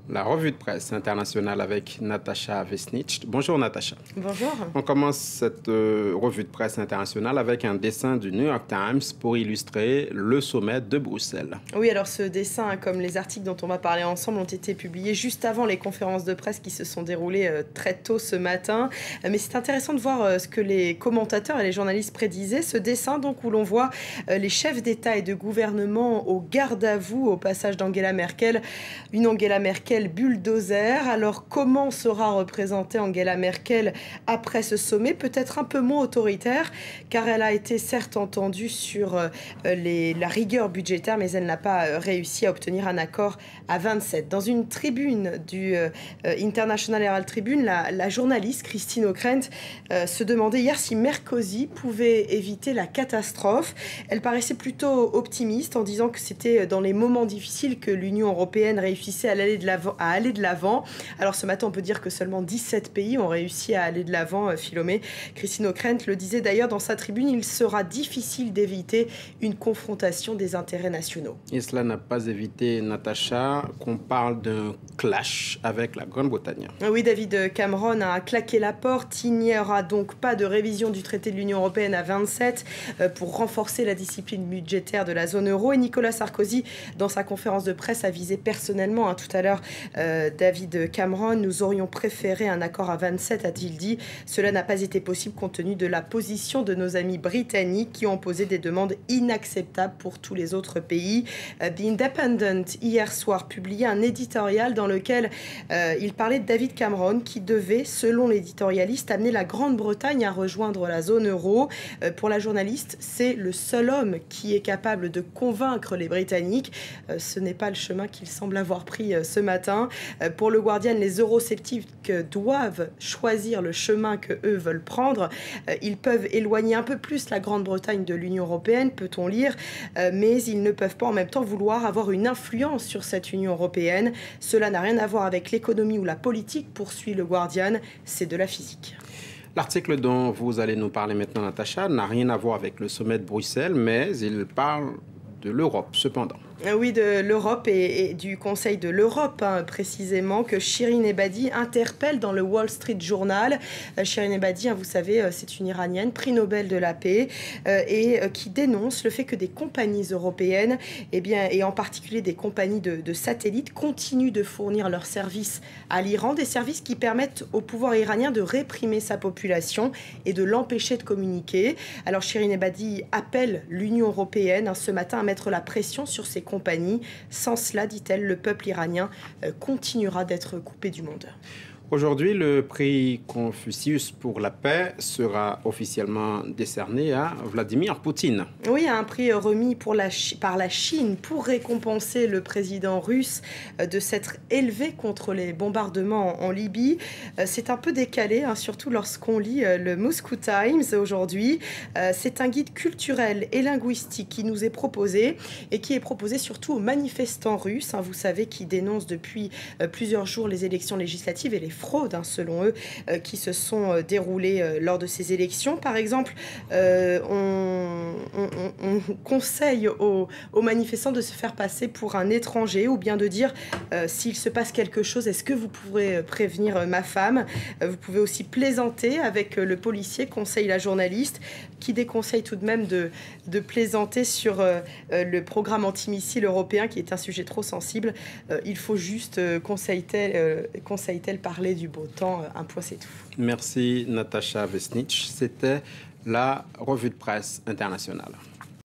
La revue de presse internationale avec Natacha Vesnich. Bonjour Natacha. Bonjour. On commence cette revue de presse internationale avec un dessin du New York Times pour illustrer le sommet de Bruxelles. Oui, alors ce dessin, comme les articles dont on va parler ensemble, ont été publiés juste avant les conférences de presse qui se sont déroulées très tôt ce matin. Mais c'est intéressant de voir ce que les commentateurs et les journalistes prédisaient. Ce dessin, donc, où l'on voit les chefs d'État et de gouvernement au garde à vous au passage d'Angela Merkel. Une Angela Merkel bulldozer. Alors comment sera représentée Angela Merkel après ce sommet? Peut-être un peu moins autoritaire, car elle a été certes entendue sur la rigueur budgétaire, mais elle n'a pas réussi à obtenir un accord à 27. Dans une tribune du International Herald Tribune, la journaliste Christine Ockrent se demandait hier si Merkozy pouvait éviter la catastrophe. Elle paraissait plutôt optimiste en disant que c'était dans les moments difficiles que l'Union européenne réussissait à aller de l'avant. Alors ce matin, on peut dire que seulement 17 pays ont réussi à aller de l'avant, Philomé. Christine Ockrent le disait d'ailleurs dans sa tribune, il sera difficile d'éviter une confrontation des intérêts nationaux. Et cela n'a pas évité, Natacha, qu'on parle d'un clash avec la Grande-Bretagne. Oui, David Cameron a claqué la porte. Il n'y aura donc pas de révision du traité de l'Union européenne à 27 pour renforcer la discipline budgétaire de la zone euro. Et Nicolas Sarkozy, dans sa conférence de presse, a visé personnellement tout à l'heure David Cameron. Nous aurions préféré un accord à 27, a-t-il dit. Cela n'a pas été possible compte tenu de la position de nos amis britanniques qui ont posé des demandes inacceptables pour tous les autres pays. The Independent, hier soir, publiait un éditorial dans lequel il parlait de David Cameron qui devait, selon l'éditorialiste, amener la Grande-Bretagne à rejoindre la zone euro. Pour la journaliste, c'est le seul homme qui est capable de convaincre les Britanniques. Ce n'est pas le chemin qu'il semble avoir pris ce matin. Pour le Guardian, les eurosceptiques doivent choisir le chemin que eux veulent prendre. Ils peuvent éloigner un peu plus la Grande-Bretagne de l'Union européenne, peut-on lire, mais ils ne peuvent pas en même temps vouloir avoir une influence sur cette Union européenne. Cela n'a rien à voir avec l'économie ou la politique, poursuit le Guardian, c'est de la physique. L'article dont vous allez nous parler maintenant, Natacha, n'a rien à voir avec le sommet de Bruxelles, mais il parle de l'Europe, cependant. Oui, de l'Europe et du Conseil de l'Europe, précisément, que Shirin Ebadi interpelle dans le Wall Street Journal. Shirin Ebadi, vous savez, c'est une Iranienne, prix Nobel de la paix, et qui dénonce le fait que des compagnies européennes, et en particulier des compagnies de satellites, continuent de fournir leurs services à l'Iran, des services qui permettent au pouvoir iranien de réprimer sa population et de l'empêcher de communiquer. Alors Shirin Ebadi appelle l'Union européenne ce matin à mettre la pression sur ces compagnie. Sans cela, dit-elle, le peuple iranien continuera d'être coupé du monde. Aujourd'hui, le prix Confucius pour la paix sera officiellement décerné à Vladimir Poutine. Oui, un prix remis par la Chine pour récompenser le président russe de s'être élevé contre les bombardements en Libye. C'est un peu décalé, surtout lorsqu'on lit le Moscow Times aujourd'hui. C'est un guide culturel et linguistique qui nous est proposé et qui est proposé surtout aux manifestants russes, vous savez, qui dénoncent depuis plusieurs jours les élections législatives et les fraudes, selon eux, qui se sont déroulées lors de ces élections. Par exemple, on conseille aux manifestants de se faire passer pour un étranger ou bien de dire s'il se passe quelque chose, est-ce que vous pourrez prévenir ma femme? Vous pouvez aussi plaisanter avec le policier, conseille la journaliste, qui déconseille tout de même de plaisanter sur le programme antimissile européen, qui est un sujet trop sensible. Il faut juste, conseille-t-elle, parler du beau temps. Un point, c'est tout. Merci Natacha Vesnich. C'était la revue de presse internationale.